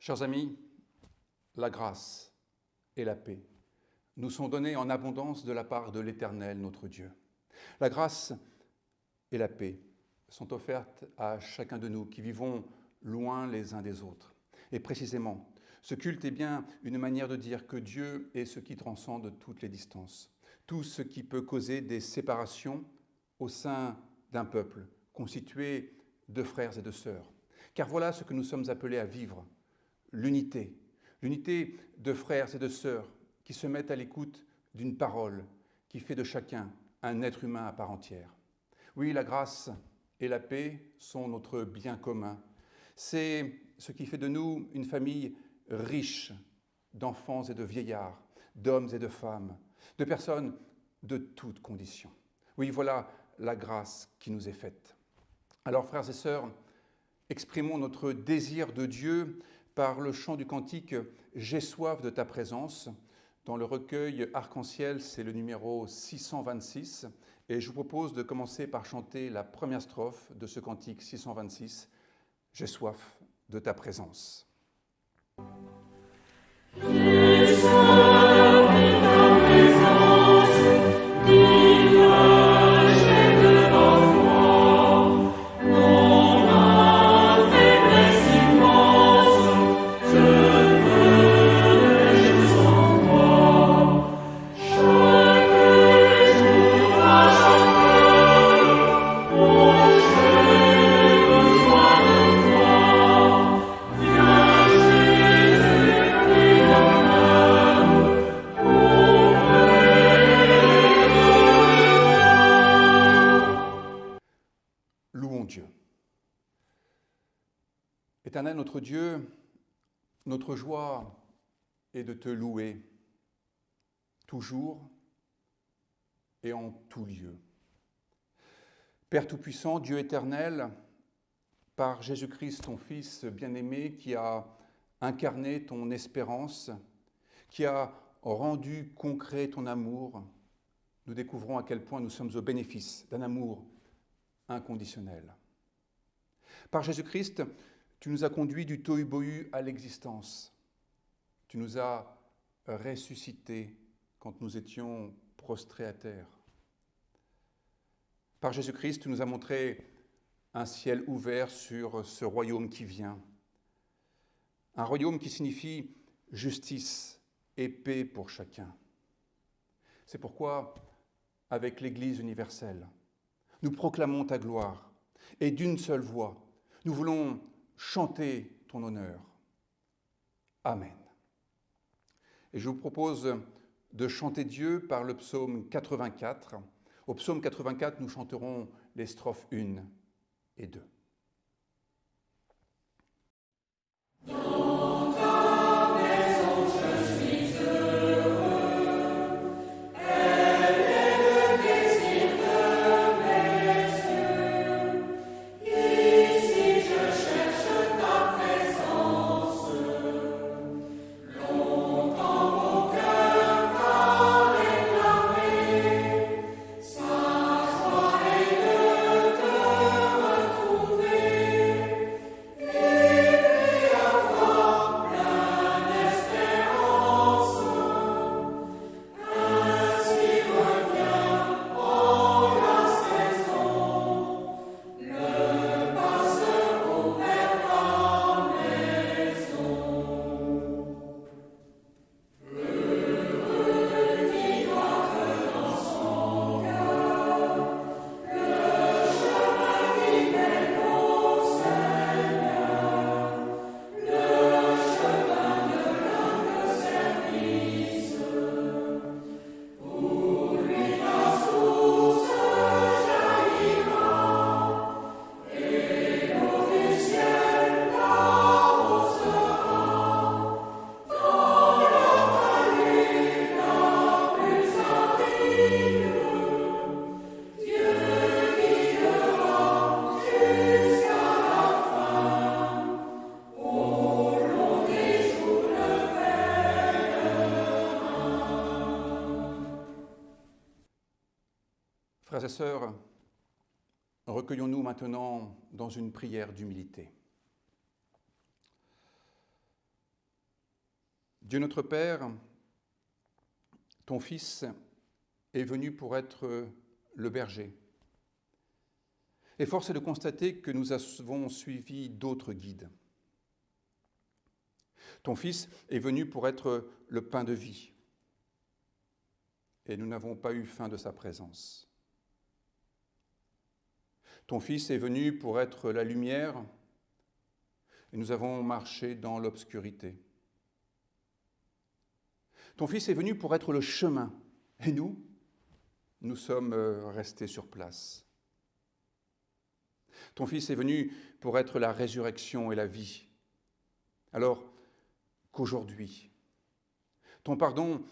Chers amis, la grâce et la paix nous sont données en abondance de la part de l'Éternel, notre Dieu. La grâce et la paix sont offertes à chacun de nous qui vivons loin les uns des autres. Et précisément, ce culte est bien une manière de dire que Dieu est ce qui transcende toutes les distances, tout ce qui peut causer des séparations au sein d'un peuple constitué de frères et de sœurs. Car voilà ce que nous sommes appelés à vivre, l'unité de frères et de sœurs qui se mettent à l'écoute d'une parole qui fait de chacun un être humain à part entière. Oui, la grâce et la paix sont notre bien commun. C'est ce qui fait de nous une famille riche d'enfants et de vieillards, d'hommes et de femmes, de personnes de toutes conditions. Oui, voilà la grâce qui nous est faite. Alors, frères et sœurs, exprimons notre désir de Dieu par le chant du cantique « J'ai soif de ta présence ». Dans le recueil Arc-en-Ciel, c'est le numéro 626. Et je vous propose de commencer par chanter la première strophe de ce cantique 626 « J'ai soif de ta présence ». J'ai soif de ta présence, divin, j'ai devant moi, dans ma faiblesse immense, je veux sans toi. Chaque jour à chaque heure, oh, j'ai besoin de toi. Viens, Jésus, prie en Louons Dieu. Éternel notre Dieu, notre joie est de te louer toujours et en tout lieu. Père Tout-Puissant, Dieu éternel, par Jésus-Christ, ton Fils bien-aimé, qui a incarné ton espérance, qui a rendu concret ton amour, nous découvrons à quel point nous sommes au bénéfice d'un amour inconditionnel. Par Jésus-Christ, tu nous as conduits du tohu-bohu à l'existence. Tu nous as ressuscités quand nous étions prostrés à terre. Par Jésus-Christ, tu nous as montré un ciel ouvert sur ce royaume qui vient. Un royaume qui signifie justice et paix pour chacun. C'est pourquoi, avec l'Église universelle, nous proclamons ta gloire et d'une seule voix, nous voulons chanter ton honneur. Amen. Et je vous propose de chanter Dieu par le psaume 84. Au psaume 84, nous chanterons les strophes 1 et 2. Frères et sœurs, recueillons-nous maintenant dans une prière d'humilité. Dieu notre Père, ton Fils est venu pour être le berger. Et force est de constater que nous avons suivi d'autres guides. Ton Fils est venu pour être le pain de vie. Et nous n'avons pas eu faim de sa présence. Ton Fils est venu pour être la lumière, et nous avons marché dans l'obscurité. Ton Fils est venu pour être le chemin, et nous sommes restés sur place. Ton Fils est venu pour être la résurrection et la vie. Alors qu'aujourd'hui, ton pardon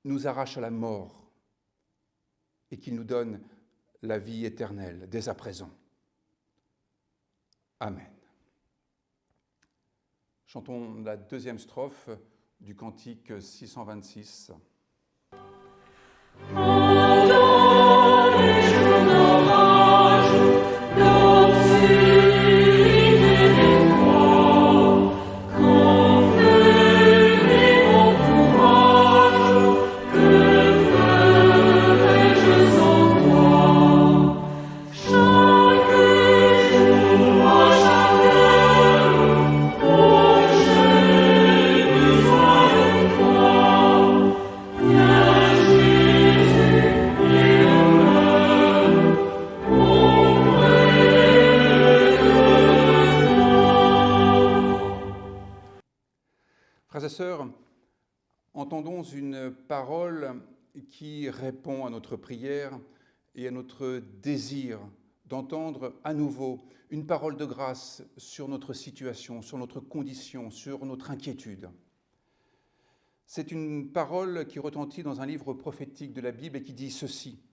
nous arrache à la mort et qu'il nous donne la vie éternelle dès à présent. Amen. Chantons la deuxième strophe du cantique 626. Frères et sœurs, entendons une parole qui répond à notre prière et à notre désir d'entendre à nouveau une parole de grâce sur notre situation, sur notre condition, sur notre inquiétude. C'est une parole qui retentit dans un livre prophétique de la Bible et qui dit ceci.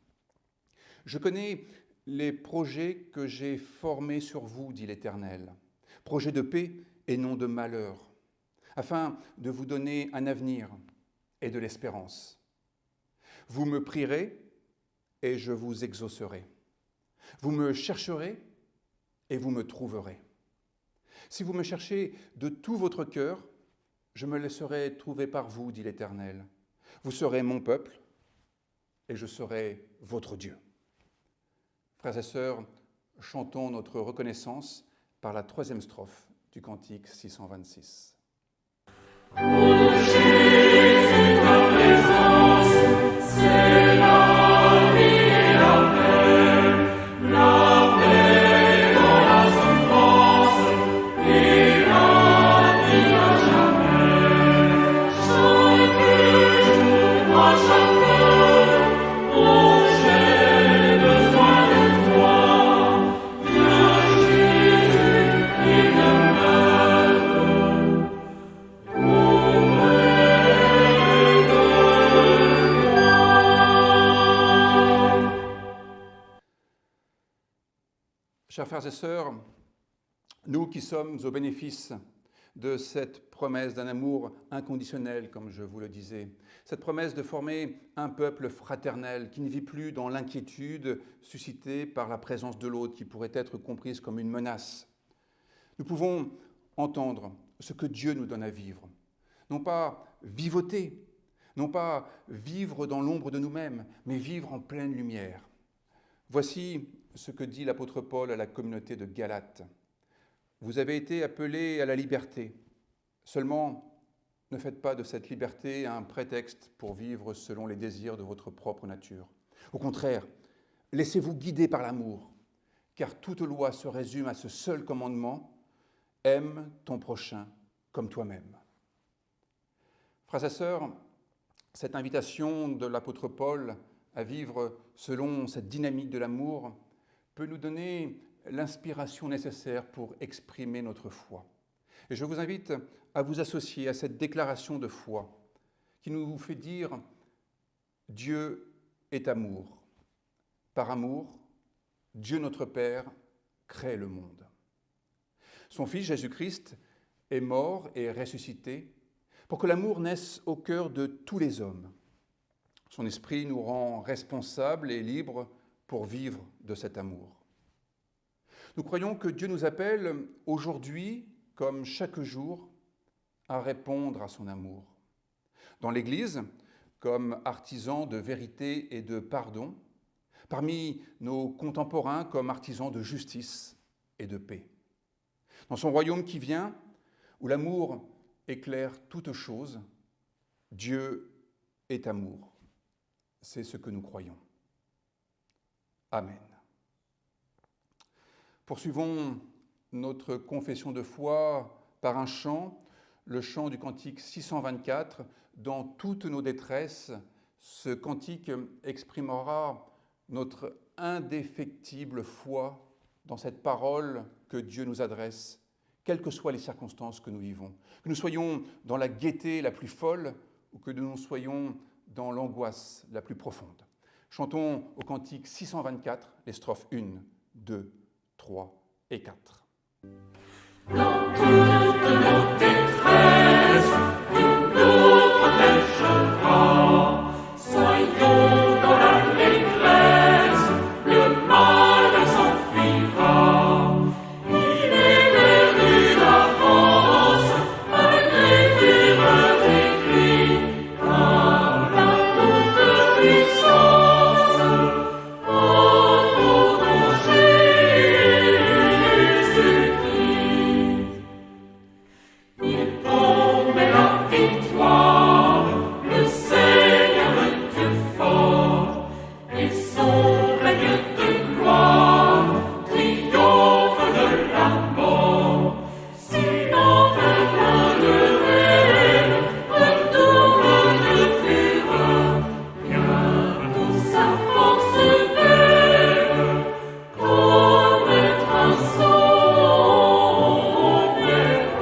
« Je connais les projets que j'ai formés sur vous, dit l'Éternel, projets de paix et non de malheur, afin de vous donner un avenir et de l'espérance. Vous me prierez et je vous exaucerai. Vous me chercherez et vous me trouverez. Si vous me cherchez de tout votre cœur, je me laisserai trouver par vous, dit l'Éternel. Vous serez mon peuple et je serai votre Dieu. » Frères et sœurs, chantons notre reconnaissance par la troisième strophe du cantique 626. Chers frères et sœurs, nous qui sommes au bénéfice de cette promesse d'un amour inconditionnel, comme je vous le disais, cette promesse de former un peuple fraternel qui ne vit plus dans l'inquiétude suscitée par la présence de l'autre, qui pourrait être comprise comme une menace, nous pouvons entendre ce que Dieu nous donne à vivre. Non pas vivoter, non pas vivre dans l'ombre de nous-mêmes, mais vivre en pleine lumière. Voici ce que dit l'apôtre Paul à la communauté de Galates. Vous avez été appelés à la liberté. Seulement, ne faites pas de cette liberté un prétexte pour vivre selon les désirs de votre propre nature. Au contraire, laissez-vous guider par l'amour, car toute loi se résume à ce seul commandement, aime ton prochain comme toi-même. Frères et sœurs, cette invitation de l'apôtre Paul à vivre selon cette dynamique de l'amour peut nous donner l'inspiration nécessaire pour exprimer notre foi. Et je vous invite à vous associer à cette déclaration de foi qui nous fait dire « Dieu est amour. Par amour, Dieu notre Père crée le monde. Son Fils Jésus-Christ est mort et ressuscité pour que l'amour naisse au cœur de tous les hommes. Son esprit nous rend responsables et libres pour vivre de cet amour. Nous croyons que Dieu nous appelle aujourd'hui, comme chaque jour, à répondre à son amour. Dans l'Église, comme artisans de vérité et de pardon, parmi nos contemporains comme artisans de justice et de paix. Dans son royaume qui vient, où l'amour éclaire toute chose, Dieu est amour. C'est ce que nous croyons. Amen. Poursuivons notre confession de foi par un chant, le chant du cantique 624. Dans toutes nos détresses, ce cantique exprimera notre indéfectible foi dans cette parole que Dieu nous adresse, quelles que soient les circonstances que nous vivons. Que nous soyons dans la gaieté la plus folle ou que nous soyons dans l'angoisse la plus profonde. Chantons au cantique 624 les strophes 1, 2, 3 et 4. Dans toutes nos détresses, il nous protégera. Soyons dans l'allégresse, le mal s'enfuira. Il est d'avance, allez vivre des cris, car la toute puissance, en mon Jésus-Christ. Il promet la victoire, le Seigneur Dieu fort, et son règne de gloire triomphe de la mort. Si l'enfer plein de haine retourne de fureur, bientôt sa force vaine commettra son erreur.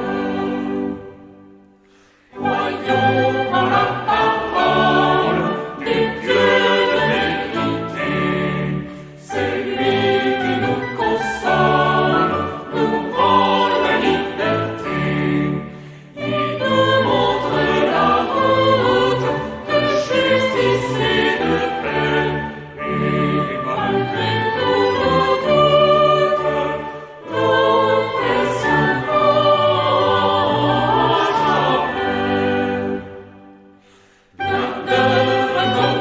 Croyons en la parole des dieux de vérité. C'est lui qui nous console, nous rend la liberté. Il nous montre la route de justice et de paix. Et malgré tous nos doutes, nous confesserons jamais. Plein de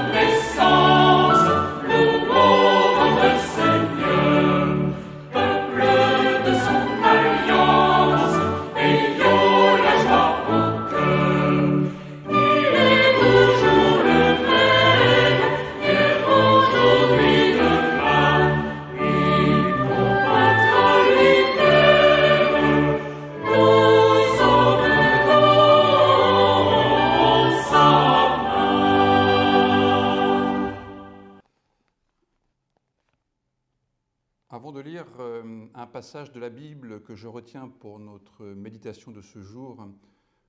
reconnaissance, louons notre Seigneur. Peuple de son alliance, ayons la joie au cœur. Il est toujours le même, hier, aujourd'hui, demain. Il combattra lui-même, nous sauverons sa main. Avant de lire un passage de la Bible que je retiens pour notre méditation de ce jour,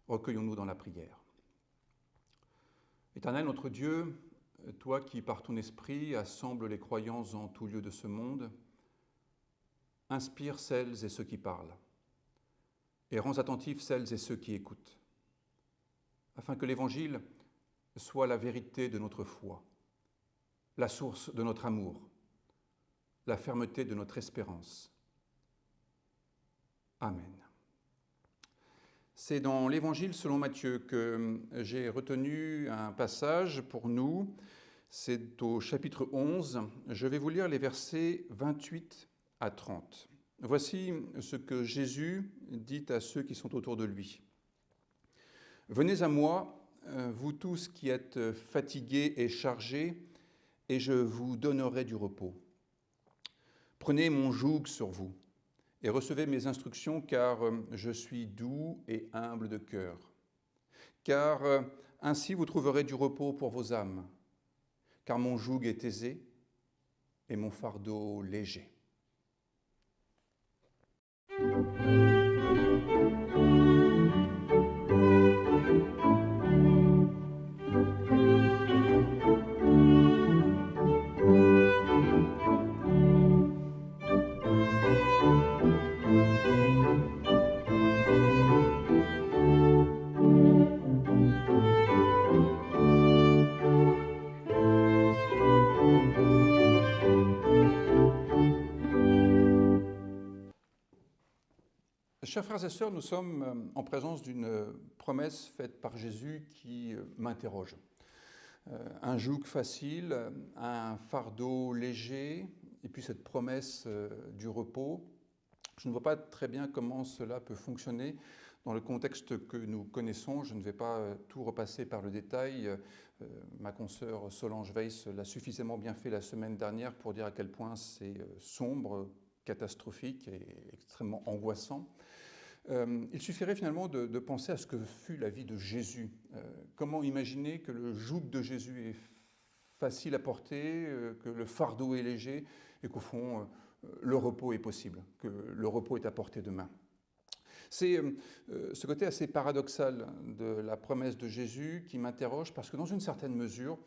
recueillons-nous dans la prière. Éternel notre Dieu, toi qui par ton esprit assembles les croyants en tout lieu de ce monde, inspire celles et ceux qui parlent, et rends attentifs celles et ceux qui écoutent, afin que l'Évangile soit la vérité de notre foi, la source de notre amour, la fermeté de notre espérance. Amen. C'est dans l'Évangile selon Matthieu que j'ai retenu un passage pour nous. C'est au chapitre 11. Je vais vous lire les versets 28 à 30. Voici ce que Jésus dit à ceux qui sont autour de lui. « Venez à moi, vous tous qui êtes fatigués et chargés, et je vous donnerai du repos. Prenez mon joug sur vous et recevez mes instructions, car je suis doux et humble de cœur. Car ainsi vous trouverez du repos pour vos âmes, car mon joug est aisé et mon fardeau léger. » Chers frères et sœurs, nous sommes en présence d'une promesse faite par Jésus qui m'interroge. Un joug facile, un fardeau léger, et puis cette promesse du repos. Je ne vois pas très bien comment cela peut fonctionner dans le contexte que nous connaissons. Je ne vais pas tout repasser par le détail. Ma consoeur Solange Weiss l'a suffisamment bien fait la semaine dernière pour dire à quel point c'est sombre, catastrophique et extrêmement angoissant. Il suffirait finalement de penser à ce que fut la vie de Jésus. Comment imaginer que le joug de Jésus est facile à porter, que le fardeau est léger et qu'au fond, le repos est possible, que le repos est à portée de main. C'est ce côté assez paradoxal de la promesse de Jésus qui m'interroge parce que dans une certaine mesure,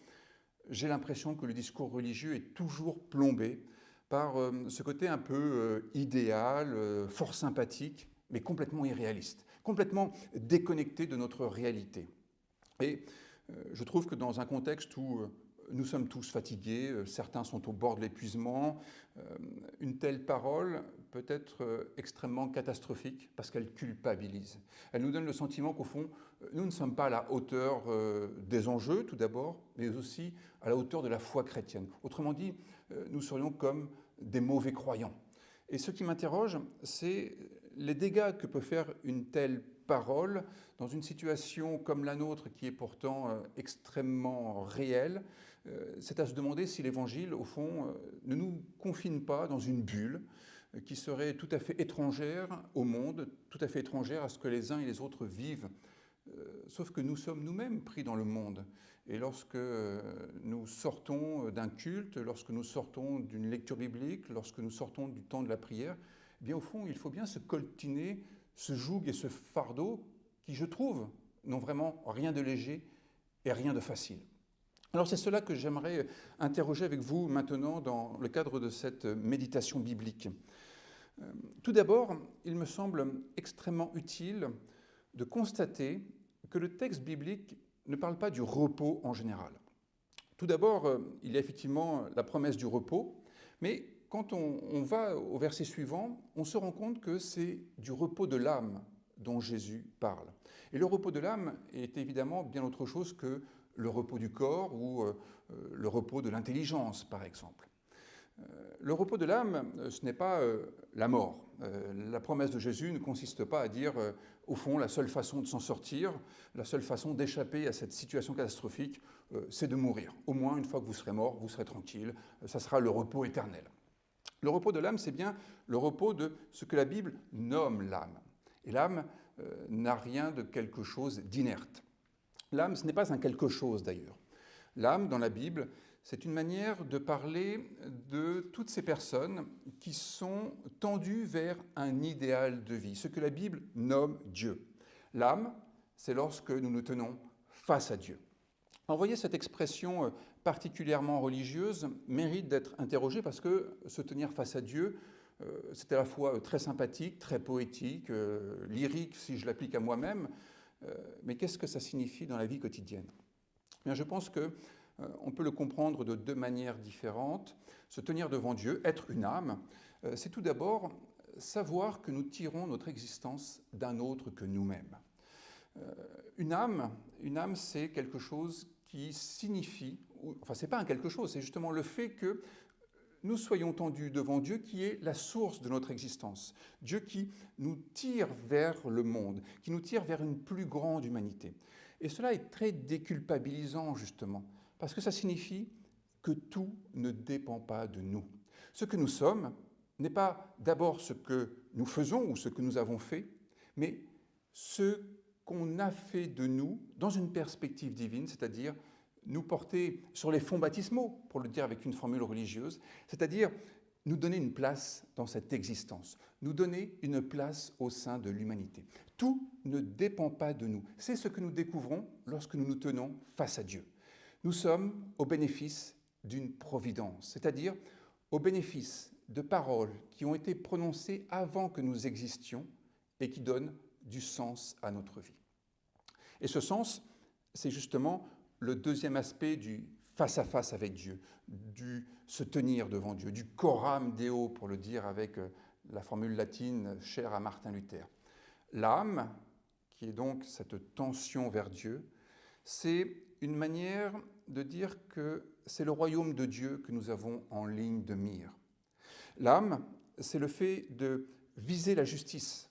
j'ai l'impression que le discours religieux est toujours plombé par ce côté un peu idéal, fort sympathique, mais complètement irréaliste, complètement déconnecté de notre réalité. Et je trouve que dans un contexte où nous sommes tous fatigués, certains sont au bord de l'épuisement, une telle parole peut être extrêmement catastrophique parce qu'elle culpabilise. Elle nous donne le sentiment qu'au fond, nous ne sommes pas à la hauteur des enjeux tout d'abord, mais aussi à la hauteur de la foi chrétienne. Autrement dit, nous serions comme des mauvais croyants. Et ce qui m'interroge, c'est les dégâts que peut faire une telle parole dans une situation comme la nôtre qui est pourtant extrêmement réelle. C'est à se demander si l'Évangile, au fond, ne nous confine pas dans une bulle qui serait tout à fait étrangère au monde, tout à fait étrangère à ce que les uns et les autres vivent. Sauf que nous sommes nous-mêmes pris dans le monde. Et lorsque nous sortons d'un culte, lorsque nous sortons d'une lecture biblique, lorsque nous sortons du temps de la prière, eh bien au fond, il faut bien se coltiner ce joug et ce fardeau qui, je trouve, n'ont vraiment rien de léger et rien de facile. Alors c'est cela que j'aimerais interroger avec vous maintenant dans le cadre de cette méditation biblique. Tout d'abord, il me semble extrêmement utile de constater que le texte biblique ne parle pas du repos en général. Tout d'abord, il y a effectivement la promesse du repos, mais quand on va au verset suivant, on se rend compte que c'est du repos de l'âme dont Jésus parle. Et le repos de l'âme est évidemment bien autre chose que le repos du corps ou le repos de l'intelligence, par exemple. Le repos de l'âme, ce n'est pas la mort. La promesse de Jésus ne consiste pas à dire, au fond, la seule façon de s'en sortir, la seule façon d'échapper à cette situation catastrophique, c'est de mourir. Au moins, une fois que vous serez mort, vous serez tranquille, ça sera le repos éternel. Le repos de l'âme, c'est bien le repos de ce que la Bible nomme l'âme. Et l'âme n'a rien de quelque chose d'inerte. L'âme, ce n'est pas un quelque chose d'ailleurs. L'âme, dans la Bible, c'est une manière de parler de toutes ces personnes qui sont tendues vers un idéal de vie, ce que la Bible nomme Dieu. L'âme, c'est lorsque nous nous tenons face à Dieu. Alors, vous voyez, cette expression particulièrement religieuse mérite d'être interrogée parce que se tenir face à Dieu, c'est à la fois très sympathique, très poétique, lyrique si je l'applique à moi-même, mais qu'est-ce que ça signifie dans la vie quotidienne ? Bien, je pense qu'on peut le comprendre de deux manières différentes. Se tenir devant Dieu, être une âme, c'est tout d'abord savoir que nous tirons notre existence d'un autre que nous-mêmes. Une âme, c'est quelque chose qui signifie, enfin c'est pas un quelque chose, c'est justement le fait que nous soyons tendus devant Dieu qui est la source de notre existence. Dieu qui nous tire vers le monde, qui nous tire vers une plus grande humanité. Et cela est très déculpabilisant justement, parce que ça signifie que tout ne dépend pas de nous. Ce que nous sommes n'est pas d'abord ce que nous faisons ou ce que nous avons fait, mais ce qu'on a fait de nous dans une perspective divine, c'est-à-dire nous porter sur les fonds baptismaux, pour le dire avec une formule religieuse, c'est-à-dire nous donner une place dans cette existence, nous donner une place au sein de l'humanité. Tout ne dépend pas de nous. C'est ce que nous découvrons lorsque nous nous tenons face à Dieu. Nous sommes au bénéfice d'une providence, c'est-à-dire au bénéfice de paroles qui ont été prononcées avant que nous existions et qui donnent du sens à notre vie. Et ce sens, c'est justement le deuxième aspect du face-à-face avec Dieu, du se tenir devant Dieu, du coram Deo, pour le dire avec la formule latine chère à Martin Luther. l'âme, qui est donc cette tension vers Dieu, c'est une manière de dire que c'est le royaume de Dieu que nous avons en ligne de mire. L'âme, c'est le fait de viser la justice,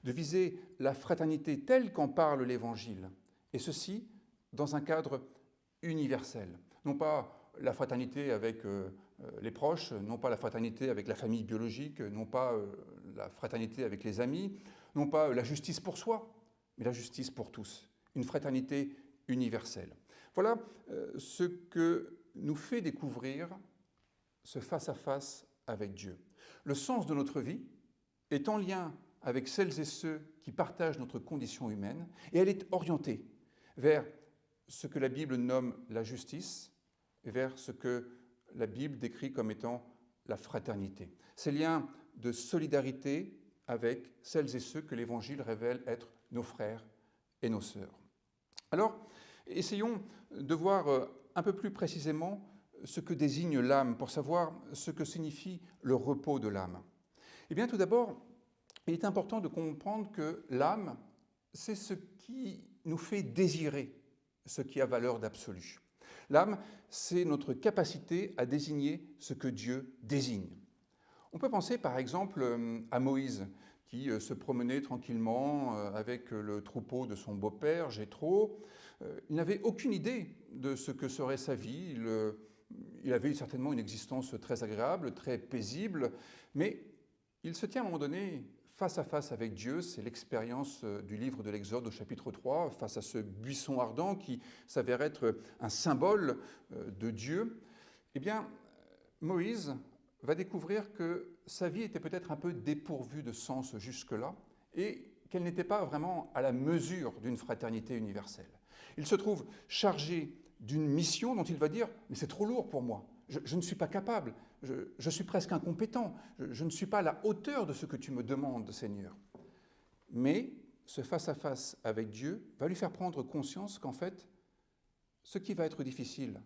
de viser la fraternité telle qu'en parle l'Évangile, et ceci dans un cadre universel. Non pas la fraternité avec les proches, non pas la fraternité avec la famille biologique, non pas la fraternité avec les amis, non pas la justice pour soi, mais la justice pour tous, une fraternité universelle. Voilà ce que nous fait découvrir ce face-à-face avec Dieu. Le sens de notre vie est en lien avec celles et ceux qui partagent notre condition humaine, et elle est orientée vers ce que la Bible nomme la justice, et vers ce que la Bible décrit comme étant la fraternité. Ces liens de solidarité avec celles et ceux que l'Évangile révèle être nos frères et nos sœurs. Alors, essayons de voir un peu plus précisément ce que désigne l'âme, pour savoir ce que signifie le repos de l'âme. Eh bien, tout d'abord, il est important de comprendre que l'âme, c'est ce qui nous fait désirer ce qui a valeur d'absolu. L'âme, c'est notre capacité à désigner ce que Dieu désigne. On peut penser par exemple à Moïse, qui se promenait tranquillement avec le troupeau de son beau-père, Jéthro. Il n'avait aucune idée de ce que serait sa vie. Il avait certainement une existence très agréable, très paisible, mais il se tient à un moment donné face à face avec Dieu. C'est l'expérience du livre de l'Exode au chapitre 3, face à ce buisson ardent qui s'avère être un symbole de Dieu. Eh bien, Moïse va découvrir que sa vie était peut-être un peu dépourvue de sens jusque-là et qu'elle n'était pas vraiment à la mesure d'une fraternité universelle. Il se trouve chargé d'une mission dont il va dire « mais c'est trop lourd pour moi, je ne suis pas capable, je suis presque incompétent, je ne suis pas à la hauteur de ce que tu me demandes, Seigneur ». Mais ce face-à-face avec Dieu va lui faire prendre conscience qu'en fait, ce qui va être difficile,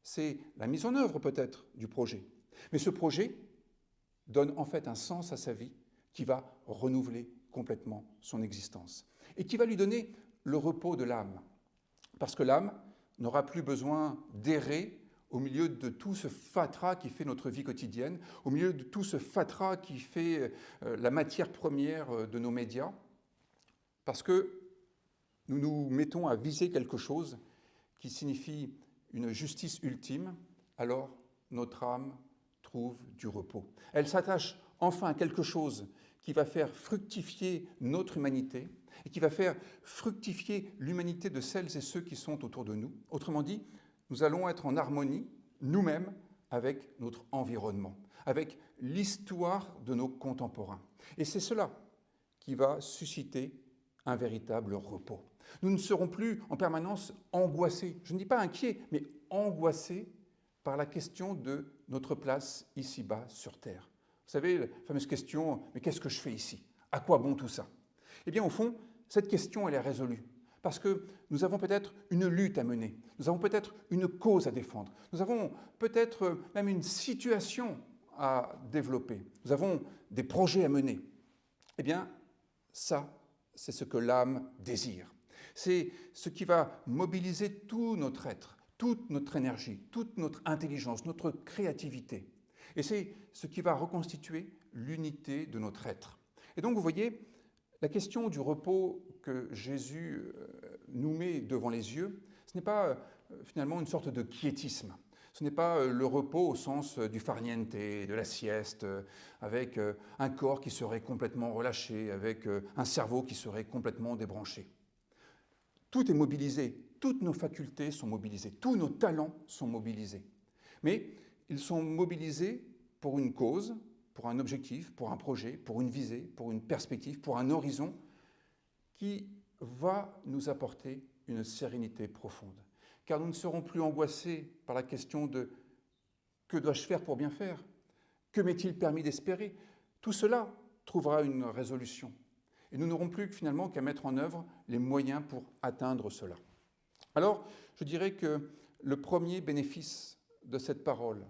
c'est la mise en œuvre peut-être du projet. Mais ce projet donne en fait un sens à sa vie qui va renouveler complètement son existence et qui va lui donner le repos de l'âme. Parce que l'âme n'aura plus besoin d'errer au milieu de tout ce fatras qui fait notre vie quotidienne, au milieu de tout ce fatras qui fait la matière première de nos médias, parce que nous nous mettons à viser quelque chose qui signifie une justice ultime, alors notre âme trouve du repos. Elle s'attache enfin à quelque chose qui va faire fructifier notre humanité et qui va faire fructifier l'humanité de celles et ceux qui sont autour de nous. Autrement dit, nous allons être en harmonie, nous-mêmes, avec notre environnement, avec l'histoire de nos contemporains. Et c'est cela qui va susciter un véritable repos. Nous ne serons plus en permanence angoissés, je ne dis pas inquiets, mais angoissés par la question de notre place ici-bas sur Terre. Vous savez, la fameuse question « mais qu'est-ce que je fais ici? À quoi bon tout ça ?» Eh bien, au fond, cette question, elle est résolue. Parce que nous avons peut-être une lutte à mener, nous avons peut-être une cause à défendre, nous avons peut-être même une situation à développer, nous avons des projets à mener. Eh bien, ça, c'est ce que l'âme désire. C'est ce qui va mobiliser tout notre être, toute notre énergie, toute notre intelligence, notre créativité. Et c'est ce qui va reconstituer l'unité de notre être. Et donc, vous voyez, la question du repos que Jésus nous met devant les yeux, ce n'est pas finalement une sorte de quiétisme. Ce n'est pas le repos au sens du farniente, de la sieste, avec un corps qui serait complètement relâché, avec un cerveau qui serait complètement débranché. Tout est mobilisé, toutes nos facultés sont mobilisées, tous nos talents sont mobilisés. Mais ils sont mobilisés pour une cause, pour un objectif, pour un projet, pour une visée, pour une perspective, pour un horizon qui va nous apporter une sérénité profonde. Car nous ne serons plus angoissés par la question de « que dois-je faire pour bien faire ? Que m'est-il permis d'espérer ?» Tout cela trouvera une résolution. Et nous n'aurons plus finalement qu'à mettre en œuvre les moyens pour atteindre cela. Alors, je dirais que le premier bénéfice de cette parole,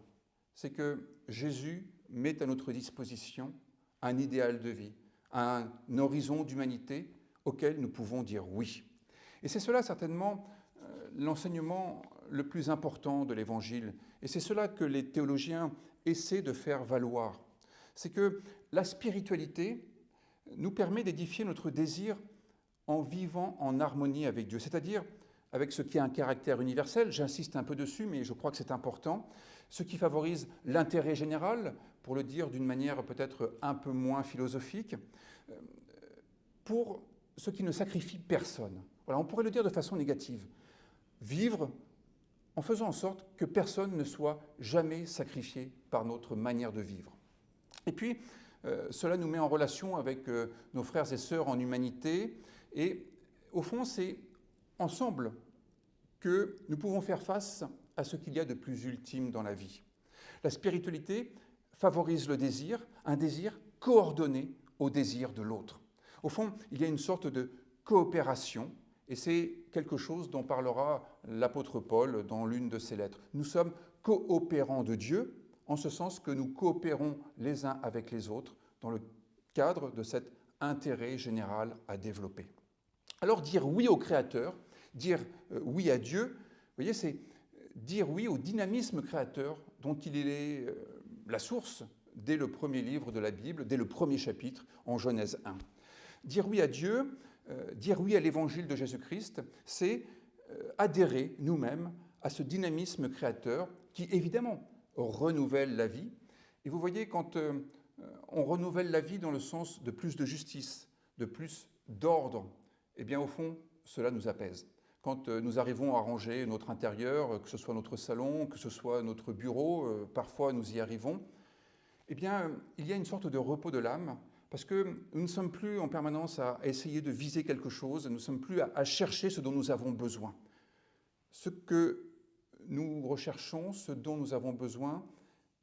c'est que Jésus met à notre disposition un idéal de vie, un horizon d'humanité auquel nous pouvons dire oui. Et c'est cela certainement l'enseignement le plus important de l'Évangile. Et c'est cela que les théologiens essaient de faire valoir. C'est que la spiritualité nous permet d'édifier notre désir en vivant en harmonie avec Dieu, c'est-à-dire avec ce qui a un caractère universel, j'insiste un peu dessus, mais je crois que c'est important, ce qui favorise l'intérêt général, pour le dire d'une manière peut-être un peu moins philosophique, pour ce qui ne sacrifie personne. Voilà, on pourrait le dire de façon négative. Vivre en faisant en sorte que personne ne soit jamais sacrifié par notre manière de vivre. Et puis, cela nous met en relation avec nos frères et sœurs en humanité, et au fond, c'est ensemble que nous pouvons faire face à ce qu'il y a de plus ultime dans la vie. La spiritualité favorise le désir, un désir coordonné au désir de l'autre. Au fond, il y a une sorte de coopération, et c'est quelque chose dont parlera l'apôtre Paul dans l'une de ses lettres. Nous sommes coopérants de Dieu, en ce sens que nous coopérons les uns avec les autres dans le cadre de cet intérêt général à développer. Alors dire oui au Créateur, dire oui à Dieu, vous voyez, c'est dire oui au dynamisme créateur dont il est la source dès le premier livre de la Bible, dès le premier chapitre en Genèse 1. Dire oui à Dieu, dire oui à l'évangile de Jésus-Christ, c'est adhérer nous-mêmes à ce dynamisme créateur qui, évidemment, renouvelle la vie. Et vous voyez, quand on renouvelle la vie dans le sens de plus de justice, de plus d'ordre, eh bien, au fond, cela nous apaise. Quand nous arrivons à ranger notre intérieur, que ce soit notre salon, que ce soit notre bureau, parfois nous y arrivons, eh bien, il y a une sorte de repos de l'âme, parce que nous ne sommes plus en permanence à essayer de viser quelque chose, nous ne sommes plus à chercher ce dont nous avons besoin. Ce que nous recherchons, ce dont nous avons besoin,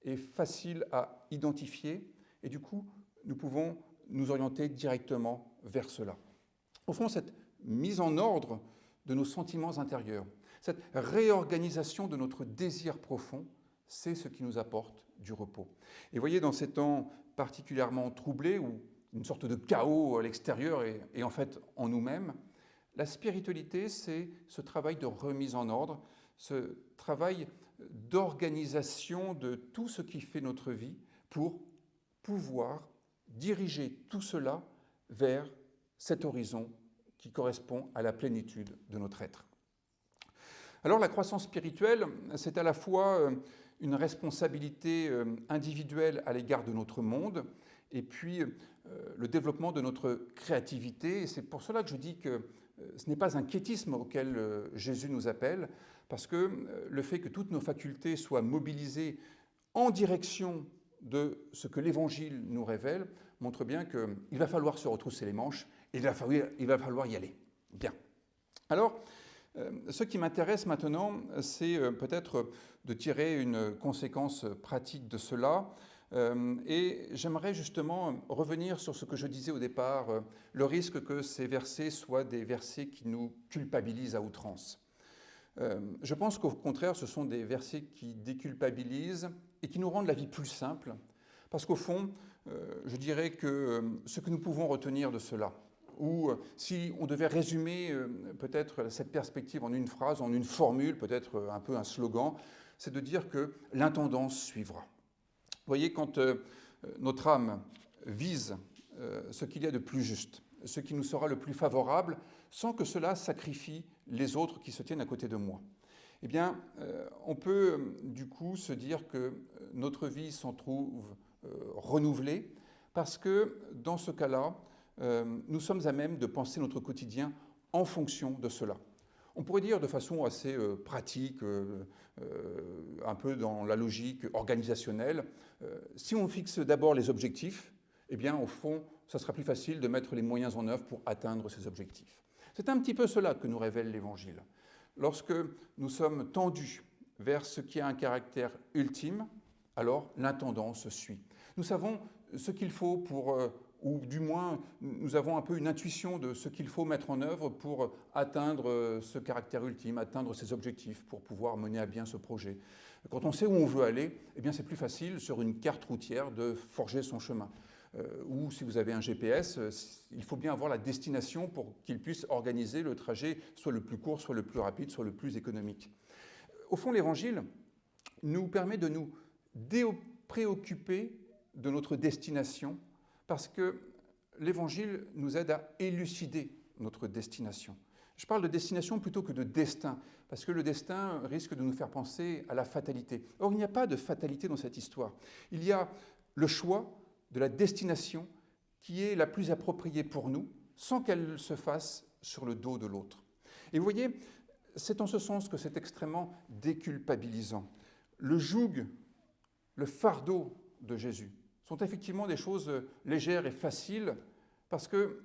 est facile à identifier, et du coup, nous pouvons nous orienter directement vers cela. Au fond, cette mise en ordre de nos sentiments intérieurs, cette réorganisation de notre désir profond, c'est ce qui nous apporte du repos. Et voyez, dans ces temps particulièrement troublés, où une sorte de chaos à l'extérieur et en fait en nous-mêmes, la spiritualité, c'est ce travail de remise en ordre, ce travail d'organisation de tout ce qui fait notre vie pour pouvoir diriger tout cela vers cet horizon qui correspond à la plénitude de notre être. Alors la croissance spirituelle, c'est à la fois une responsabilité individuelle à l'égard de notre monde et puis le développement de notre créativité. Et c'est pour cela que je dis que ce n'est pas un quiétisme auquel Jésus nous appelle, parce que le fait que toutes nos facultés soient mobilisées en direction de ce que l'Évangile nous révèle montre bien qu'il va falloir se retrousser les manches et il va falloir y aller. Bien. Alors, ce qui m'intéresse maintenant, c'est peut-être de tirer une conséquence pratique de cela. Et j'aimerais justement revenir sur ce que je disais au départ, le risque que ces versets soient des versets qui nous culpabilisent à outrance. Je pense qu'au contraire, ce sont des versets qui déculpabilisent et qui nous rendent la vie plus simple, parce qu'au fond, je dirais que ce que nous pouvons retenir de cela, ou si on devait résumer peut-être cette perspective en une phrase, en une formule, peut-être un peu un slogan, c'est de dire que l'intendance suivra. Vous voyez, quand notre âme vise ce qu'il y a de plus juste, ce qui nous sera le plus favorable, sans que cela sacrifie les autres qui se tiennent à côté de moi, eh bien, on peut du coup se dire que notre vie s'en trouve renouvelée, parce que dans ce cas-là, nous sommes à même de penser notre quotidien en fonction de cela. On pourrait dire de façon assez pratique, un peu dans la logique organisationnelle, si on fixe d'abord les objectifs, eh bien, au fond, ça sera plus facile de mettre les moyens en œuvre pour atteindre ces objectifs. C'est un petit peu cela que nous révèle l'Évangile. Lorsque nous sommes tendus vers ce qui a un caractère ultime, alors l'intendance suit. Nous savons ce qu'il faut pour, ou du moins nous avons un peu une intuition de ce qu'il faut mettre en œuvre pour atteindre ce caractère ultime, atteindre ces objectifs, pour pouvoir mener à bien ce projet. Quand on sait où on veut aller, eh bien c'est plus facile sur une carte routière de forger son chemin. ou si vous avez un GPS, il faut bien avoir la destination pour qu'il puisse organiser le trajet, soit le plus court, soit le plus rapide, soit le plus économique. Au fond, l'Évangile nous permet de nous préoccuper de notre destination, parce que l'Évangile nous aide à élucider notre destination. Je parle de destination plutôt que de destin, parce que le destin risque de nous faire penser à la fatalité. Or, il n'y a pas de fatalité dans cette histoire. Il y a le choix de la destination qui est la plus appropriée pour nous, sans qu'elle se fasse sur le dos de l'autre. Et vous voyez, c'est en ce sens que c'est extrêmement déculpabilisant. Le joug, le fardeau de Jésus sont effectivement des choses légères et faciles, parce que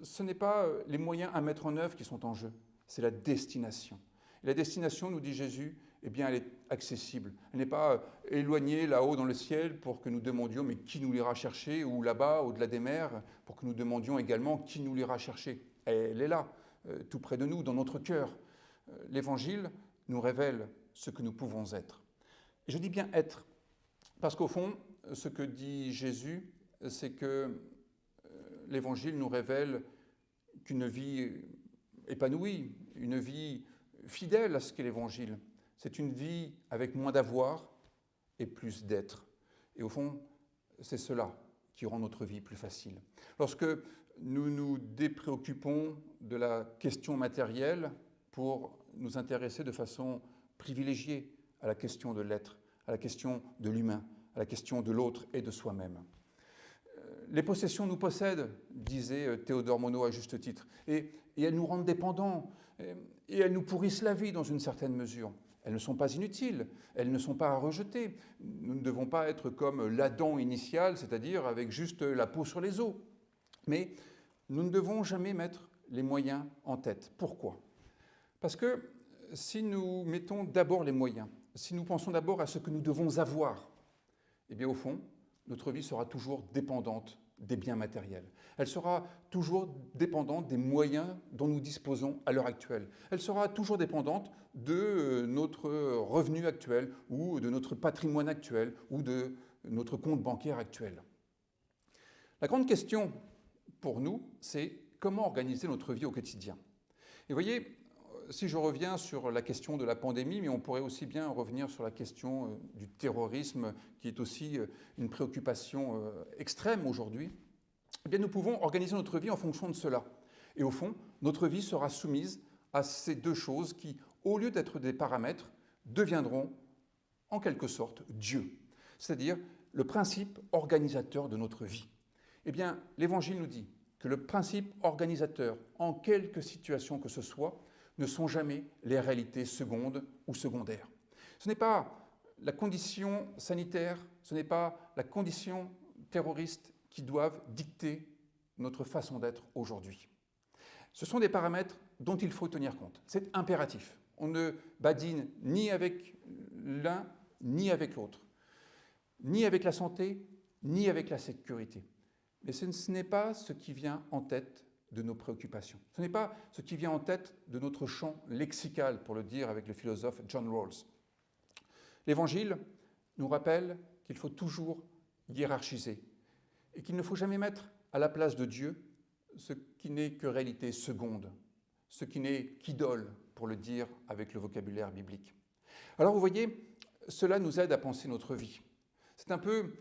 ce n'est pas les moyens à mettre en œuvre qui sont en jeu, c'est la destination. Et la destination, nous dit Jésus, eh bien, elle est accessible. Elle n'est pas éloignée là-haut dans le ciel pour que nous demandions mais qui nous l'ira chercher, ou là-bas, au-delà des mers, pour que nous demandions également qui nous l'ira chercher. Elle est là, tout près de nous, dans notre cœur. L'Évangile nous révèle ce que nous pouvons être. Et je dis bien être, parce qu'au fond, ce que dit Jésus, c'est que l'Évangile nous révèle qu'une vie épanouie, une vie fidèle à ce qu'est l'Évangile, c'est une vie avec moins d'avoir et plus d'être. Et au fond, c'est cela qui rend notre vie plus facile. Lorsque nous nous dépréoccupons de la question matérielle pour nous intéresser de façon privilégiée à la question de l'être, à la question de l'humain, à la question de l'autre et de soi-même. Les possessions nous possèdent, disait Théodore Monod à juste titre, et elles nous rendent dépendants, et elles nous pourrissent la vie dans une certaine mesure. Elles ne sont pas inutiles, elles ne sont pas à rejeter. Nous ne devons pas être comme l'Adam initial, c'est-à-dire avec juste la peau sur les os. Mais nous ne devons jamais mettre les moyens en tête. Pourquoi ? Parce que si nous mettons d'abord les moyens, si nous pensons d'abord à ce que nous devons avoir, eh bien au fond, notre vie sera toujours dépendante des biens matériels. Elle sera toujours dépendante des moyens dont nous disposons à l'heure actuelle. Elle sera toujours dépendante de notre revenu actuel ou de notre patrimoine actuel ou de notre compte bancaire actuel. La grande question pour nous, c'est comment organiser notre vie au quotidien. Et vous voyez, si je reviens sur la question de la pandémie, mais on pourrait aussi bien revenir sur la question du terrorisme, qui est aussi une préoccupation extrême aujourd'hui, eh bien nous pouvons organiser notre vie en fonction de cela. Et au fond, notre vie sera soumise à ces deux choses qui, au lieu d'être des paramètres, deviendront en quelque sorte Dieu, c'est-à-dire le principe organisateur de notre vie. Eh bien, l'Évangile nous dit que le principe organisateur, en quelque situation que ce soit, ne sont jamais les réalités secondes ou secondaires. Ce n'est pas la condition sanitaire, ce n'est pas la condition terroriste qui doivent dicter notre façon d'être aujourd'hui. Ce sont des paramètres dont il faut tenir compte. C'est impératif. On ne badine ni avec l'un ni avec l'autre, ni avec la santé, ni avec la sécurité. Mais ce n'est pas ce qui vient en tête de nos préoccupations. Ce n'est pas ce qui vient en tête de notre champ lexical, pour le dire avec le philosophe John Rawls. L'Évangile nous rappelle qu'il faut toujours hiérarchiser et qu'il ne faut jamais mettre à la place de Dieu ce qui n'est que réalité seconde, ce qui n'est qu'idole, pour le dire avec le vocabulaire biblique. Alors vous voyez, cela nous aide à penser notre vie. C'est un peu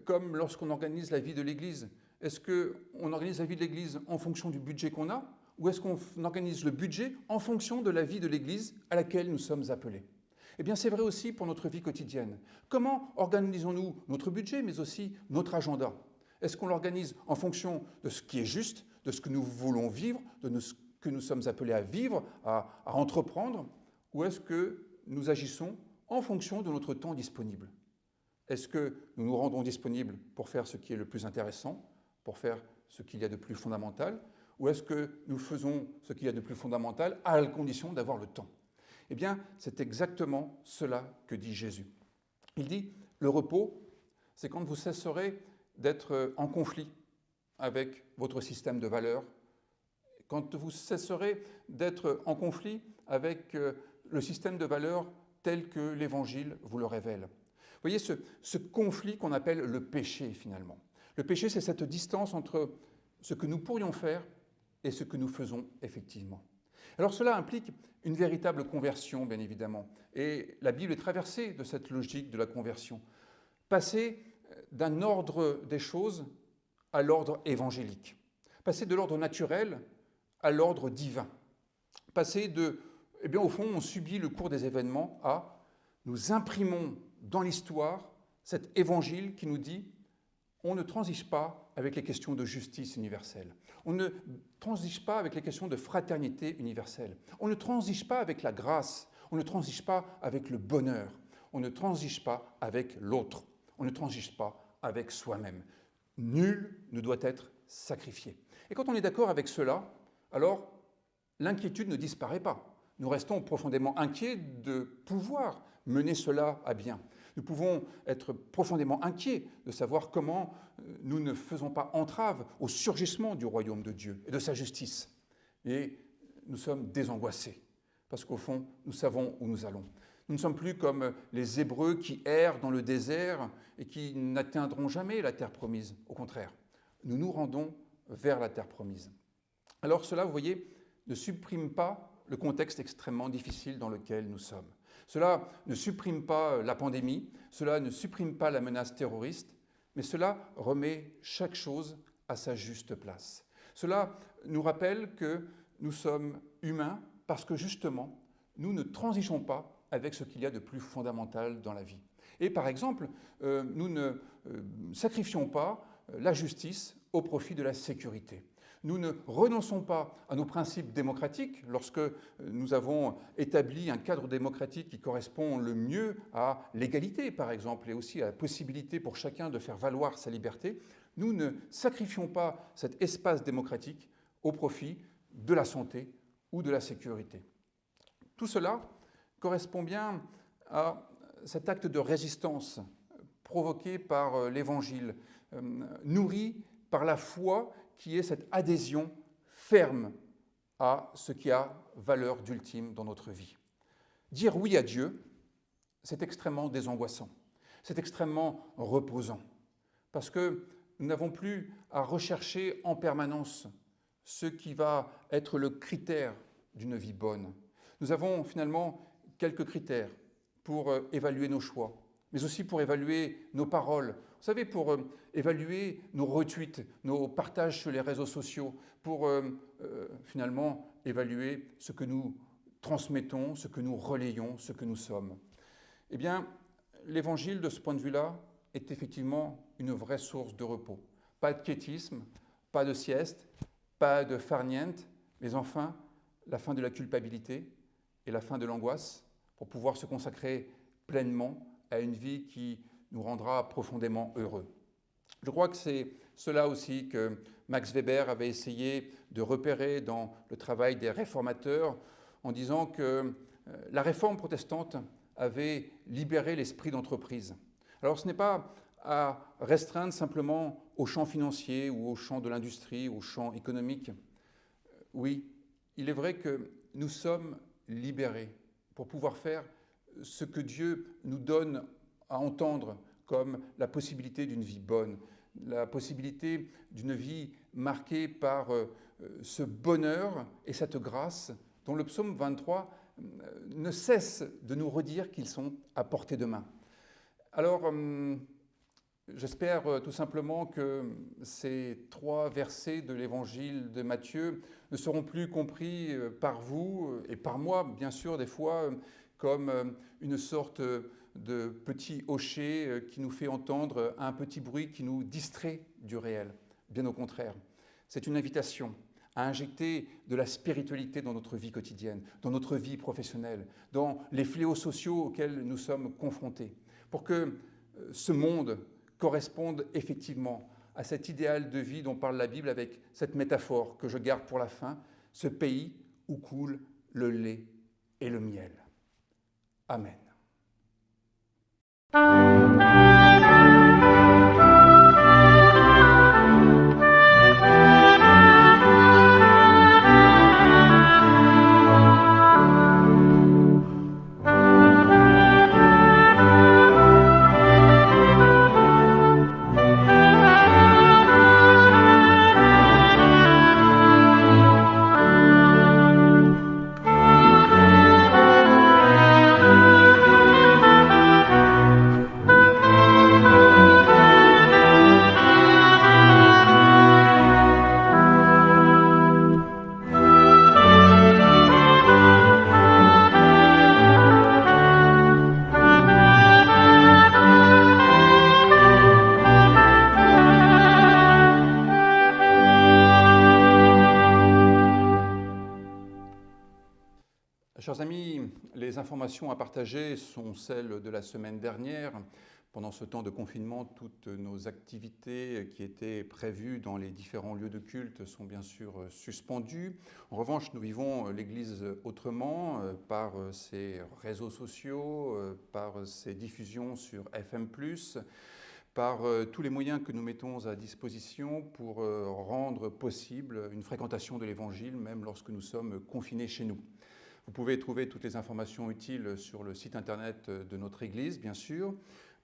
comme lorsqu'on organise la vie de l'Église. Est-ce qu'on organise la vie de l'Église en fonction du budget qu'on a, ou est-ce qu'on organise le budget en fonction de la vie de l'Église à laquelle nous sommes appelés ? Eh bien, c'est vrai aussi pour notre vie quotidienne. Comment organisons-nous notre budget, mais aussi notre agenda ? Est-ce qu'on l'organise en fonction de ce qui est juste, de ce que nous voulons vivre, de ce que nous sommes appelés à vivre, à entreprendre, ou est-ce que nous agissons en fonction de notre temps disponible ? Est-ce que nous nous rendons disponibles pour faire ce qui est le plus intéressant, pour faire ce qu'il y a de plus fondamental, ou est-ce que nous faisons ce qu'il y a de plus fondamental à la condition d'avoir le temps ? Eh bien, c'est exactement cela que dit Jésus. Il dit, le repos, c'est quand vous cesserez d'être en conflit avec votre système de valeurs, quand vous cesserez d'être en conflit avec le système de valeurs tel que l'Évangile vous le révèle. Vous voyez ce conflit qu'on appelle le péché, finalement. Le péché, c'est cette distance entre ce que nous pourrions faire et ce que nous faisons effectivement. Alors cela implique une véritable conversion, bien évidemment. Et la Bible est traversée de cette logique de la conversion. Passer d'un ordre des choses à l'ordre évangélique. Passer de l'ordre naturel à l'ordre divin. Passer de, au fond, on subit le cours des événements à nous imprimons dans l'histoire cet évangile qui nous dit on ne transige pas avec les questions de justice universelle. On ne transige pas avec les questions de fraternité universelle. On ne transige pas avec la grâce. On ne transige pas avec le bonheur. On ne transige pas avec l'autre. On ne transige pas avec soi-même. Nul ne doit être sacrifié. Et quand on est d'accord avec cela, alors l'inquiétude ne disparaît pas. Nous restons profondément inquiets de pouvoir mener cela à bien. Nous pouvons être profondément inquiets de savoir comment nous ne faisons pas entrave au surgissement du royaume de Dieu et de sa justice. Et nous sommes désangoissés, parce qu'au fond, nous savons où nous allons. Nous ne sommes plus comme les Hébreux qui errent dans le désert et qui n'atteindront jamais la terre promise. Au contraire, nous nous rendons vers la terre promise. Alors cela, vous voyez, ne supprime pas le contexte extrêmement difficile dans lequel nous sommes. Cela ne supprime pas la pandémie, cela ne supprime pas la menace terroriste, mais cela remet chaque chose à sa juste place. Cela nous rappelle que nous sommes humains parce que justement, nous ne transigeons pas avec ce qu'il y a de plus fondamental dans la vie. Et par exemple, nous ne sacrifions pas la justice au profit de la sécurité. Nous ne renonçons pas à nos principes démocratiques lorsque nous avons établi un cadre démocratique qui correspond le mieux à l'égalité, par exemple, et aussi à la possibilité pour chacun de faire valoir sa liberté. Nous ne sacrifions pas cet espace démocratique au profit de la santé ou de la sécurité. Tout cela correspond bien à cet acte de résistance provoqué par l'Évangile, nourri par la foi qui est cette adhésion ferme à ce qui a valeur d'ultime dans notre vie. Dire oui à Dieu, c'est extrêmement désangoissant, c'est extrêmement reposant, parce que nous n'avons plus à rechercher en permanence ce qui va être le critère d'une vie bonne. Nous avons finalement quelques critères pour évaluer nos choix, mais aussi pour évaluer nos paroles. Vous savez, pour évaluer nos retweets, nos partages sur les réseaux sociaux, pour finalement évaluer ce que nous transmettons, ce que nous relayons, ce que nous sommes. Eh bien, l'Évangile, de ce point de vue-là, est effectivement une vraie source de repos. Pas de quiétisme, pas de sieste, pas de farniente, mais enfin, la fin de la culpabilité et la fin de l'angoisse pour pouvoir se consacrer pleinement à une vie qui nous rendra profondément heureux. Je crois que c'est cela aussi que Max Weber avait essayé de repérer dans le travail des réformateurs en disant que la réforme protestante avait libéré l'esprit d'entreprise. Alors ce n'est pas à restreindre simplement au champ financier ou au champ de l'industrie, au champ économique. Oui, il est vrai que nous sommes libérés pour pouvoir faire ce que Dieu nous donne à entendre comme la possibilité d'une vie bonne, la possibilité d'une vie marquée par ce bonheur et cette grâce dont le psaume 23 ne cesse de nous redire qu'ils sont à portée de main. Alors, j'espère tout simplement que ces 3 versets de l'évangile de Matthieu ne seront plus compris par vous et par moi, bien sûr, des fois, comme une sorte de petit hocher qui nous fait entendre un petit bruit qui nous distrait du réel. Bien au contraire, c'est une invitation à injecter de la spiritualité dans notre vie quotidienne, dans notre vie professionnelle, dans les fléaux sociaux auxquels nous sommes confrontés, pour que ce monde corresponde effectivement à cet idéal de vie dont parle la Bible avec cette métaphore que je garde pour la fin, ce pays où coule le lait et le miel. Amen. Chers amis, les informations à partager sont celles de la semaine dernière. Pendant ce temps de confinement, toutes nos activités qui étaient prévues dans les différents lieux de culte sont bien sûr suspendues. En revanche, nous vivons l'Église autrement, par ses réseaux sociaux, par ses diffusions sur FM+, par tous les moyens que nous mettons à disposition pour rendre possible une fréquentation de l'Évangile, même lorsque nous sommes confinés chez nous. Vous pouvez trouver toutes les informations utiles sur le site internet de notre Église, bien sûr.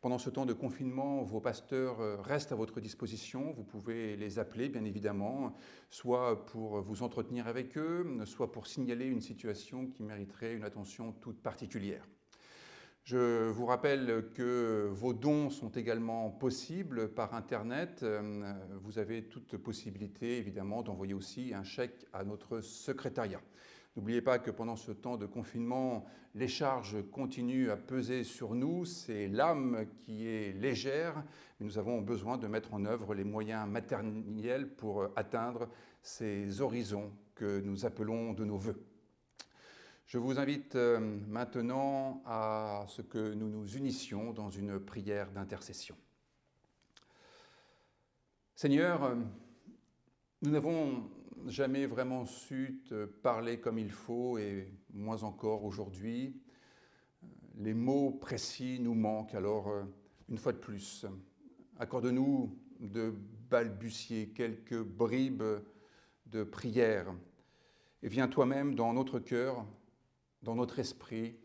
Pendant ce temps de confinement, vos pasteurs restent à votre disposition. Vous pouvez les appeler, bien évidemment, soit pour vous entretenir avec eux, soit pour signaler une situation qui mériterait une attention toute particulière. Je vous rappelle que vos dons sont également possibles par Internet. Vous avez toute possibilité, évidemment, d'envoyer aussi un chèque à notre secrétariat. N'oubliez pas que pendant ce temps de confinement, les charges continuent à peser sur nous. C'est l'âme qui est légère, mais nous avons besoin de mettre en œuvre les moyens matériels pour atteindre ces horizons que nous appelons de nos vœux. Je vous invite maintenant à ce que nous nous unissions dans une prière d'intercession. Seigneur, nous n'avons jamais vraiment su te parler comme il faut, et moins encore aujourd'hui. Les mots précis nous manquent, alors une fois de plus, accorde-nous de balbutier quelques bribes de prière, et viens toi-même dans notre cœur, dans notre esprit,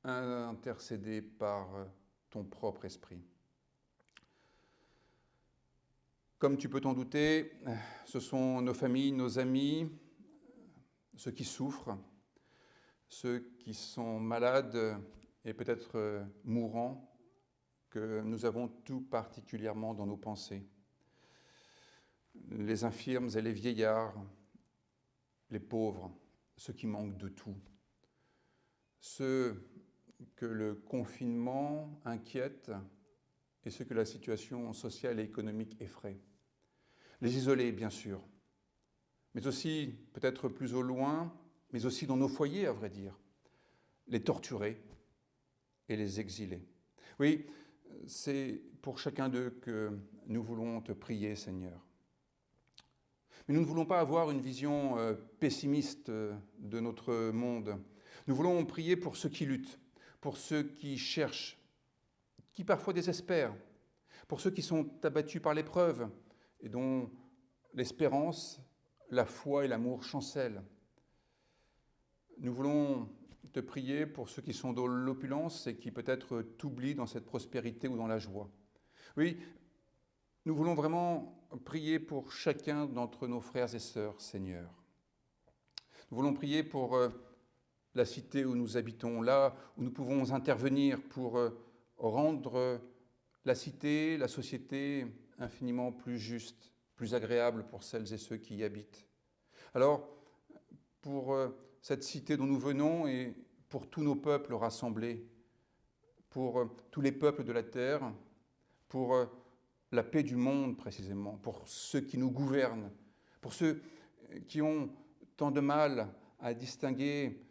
intercéder par ton propre esprit. Comme tu peux t'en douter, ce sont nos familles, nos amis, ceux qui souffrent, ceux qui sont malades et peut-être mourants, que nous avons tout particulièrement dans nos pensées. Les infirmes et les vieillards, les pauvres, ceux qui manquent de tout, ceux que le confinement inquiète et ceux que la situation sociale et économique effraie. Les isolés, bien sûr, mais aussi, peut-être plus au loin, mais aussi dans nos foyers, à vrai dire, les torturés et les exilés. Oui, c'est pour chacun d'eux que nous voulons te prier, Seigneur. Mais nous ne voulons pas avoir une vision pessimiste de notre monde. Nous voulons prier pour ceux qui luttent, pour ceux qui cherchent, qui parfois désespèrent, pour ceux qui sont abattus par l'épreuve et dont l'espérance, la foi et l'amour chancellent. Nous voulons te prier pour ceux qui sont dans l'opulence et qui peut-être t'oublient dans cette prospérité ou dans la joie. Oui, nous voulons vraiment prier pour chacun d'entre nos frères et sœurs, Seigneur. Nous voulons prier pour la cité où nous habitons, là où nous pouvons intervenir pour rendre la cité, la société infiniment plus juste, plus agréable pour celles et ceux qui y habitent. Alors, pour cette cité dont nous venons et pour tous nos peuples rassemblés, pour tous les peuples de la terre, pour la paix du monde précisément, pour ceux qui nous gouvernent, pour ceux qui ont tant de mal à distinguer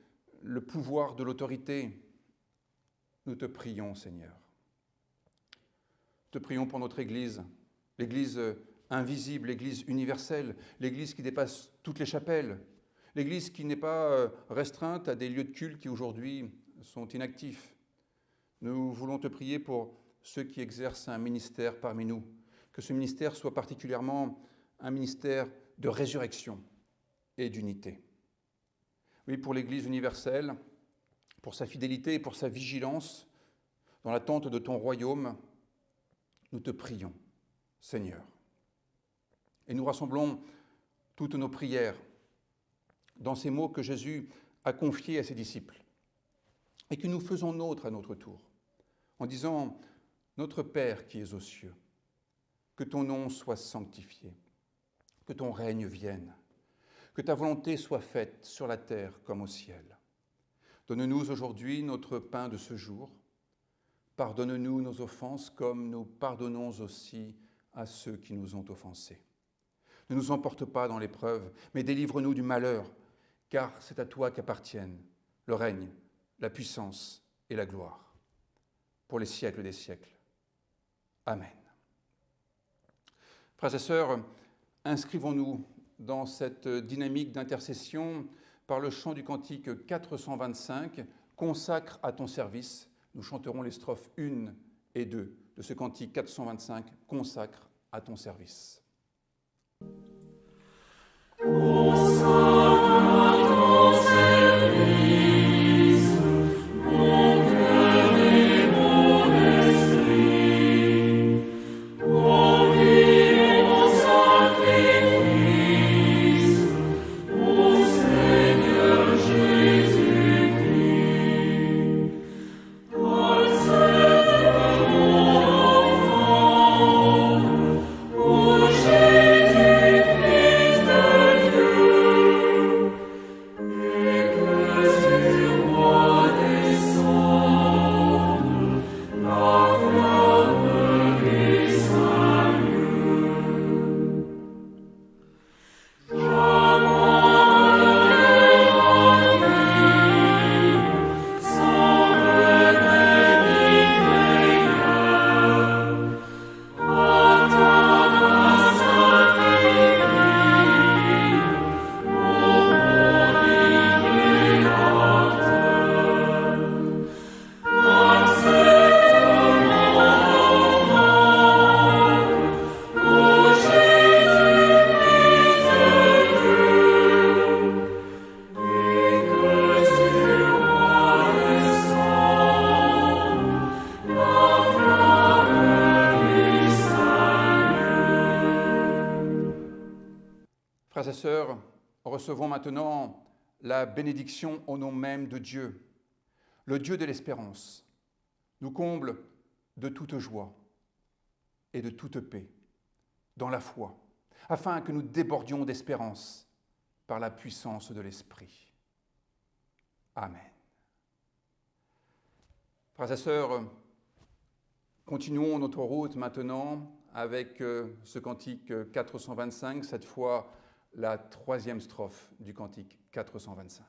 le pouvoir de l'autorité, nous te prions, Seigneur. Te prions pour notre Église, l'Église invisible, l'Église universelle, l'Église qui dépasse toutes les chapelles, l'Église qui n'est pas restreinte à des lieux de culte qui aujourd'hui sont inactifs. Nous voulons te prier pour ceux qui exercent un ministère parmi nous, que ce ministère soit particulièrement un ministère de résurrection et d'unité. Oui, pour l'Église universelle, pour sa fidélité et pour sa vigilance dans l'attente de ton royaume, nous te prions, Seigneur. Et nous rassemblons toutes nos prières dans ces mots que Jésus a confiés à ses disciples et que nous faisons nôtres à notre tour, en disant « Notre Père qui es aux cieux, que ton nom soit sanctifié, que ton règne vienne, que ta volonté soit faite sur la terre comme au ciel. Donne-nous aujourd'hui notre pain de ce jour. Pardonne-nous nos offenses comme nous pardonnons aussi à ceux qui nous ont offensés. Ne nous emporte pas dans l'épreuve, mais délivre-nous du malheur, car c'est à toi qu'appartiennent le règne, la puissance et la gloire, pour les siècles des siècles. Amen. Frères et sœurs, inscrivons-nous dans cette dynamique d'intercession par le chant du cantique 425, « Consacre à ton service ». Nous chanterons les strophes 1 et 2 de ce cantique 425, « Consacre à ton service ». Frères et sœurs, recevons maintenant la bénédiction au nom même de Dieu, le Dieu de l'espérance, nous comble de toute joie et de toute paix dans la foi, afin que nous débordions d'espérance par la puissance de l'Esprit. Amen. Frères et sœurs, continuons notre route maintenant avec ce cantique 425, cette fois la troisième strophe du cantique 425.